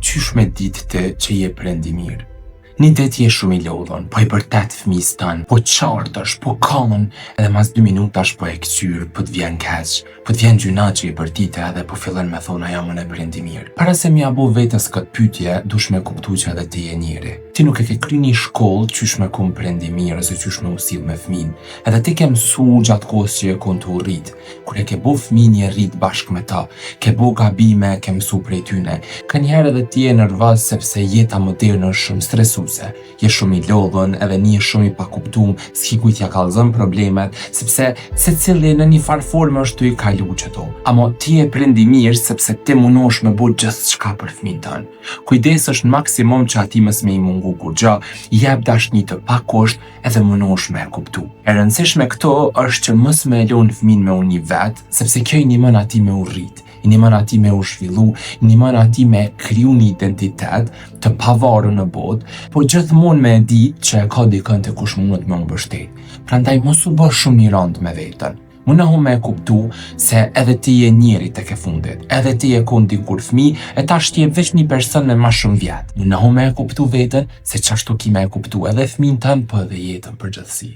qysh me ditë të që je prendi mirë? Një ditë je shumë i lodhun, po i bërtet fëmijës tanë, po qartësh, po kamën, edhe mas 2 minutash po e kqyr, po t'vjen keq, po t'vjen gjyna që i bërtite edhe po fillon me thona jam unë e prendi mirë. Para se m'ja bo vetës këtë pyetje, dush me kuptu që edhe ti je njeri. Ti nuk e ke kry një shkollë qysh me kom prendi mirë ose qysh me usill me fëmin. Edhe ti ke mësu gjatë kohës që e kon të rrit. Kur e ke bo fëmin je rrit bashkë me ta, ke bo gabime, ke mësu prej tyne. Ka njerë edhe ti je nervoz sepse jeta moderne është shumë stresuese. Je shumë i lodhën edhe një shumë i pakuptum, s'ki kujt ja kallzon problemet, sepse secili në një farë forme është tu i kalu qëto. Amo ti e prendi mirë sepse ti munosh me bo gjithçka për fëmin tënë. Kujdes është në maksimum që ati mës me i mungu kur gjë, jep dashni të pakusht edhe munosh me e kuptu. E rëndësishme këto është që mës me elon fëmin me unë një vetë, sepse kjo i nimën ati me u rrit, i nimën ati me u shvillu, i nimën ati me kriju një identitet të pavarur në botë, po gjithmonë me e ditë që e ka dikën të kush mundet me u mbështet. Prandaj mos u bë shumë i rënd me vetën. Munohu me e kuptu se edhe ti je njeri tek e fundit, edhe ti je kon dikur fëmi, e tash ti je veç një person me ma shumë vjetë. Munohu me e kuptu vetën se qashtu ki me e kuptu edhe fëmin tënë, po edhe jetën përgjithësi.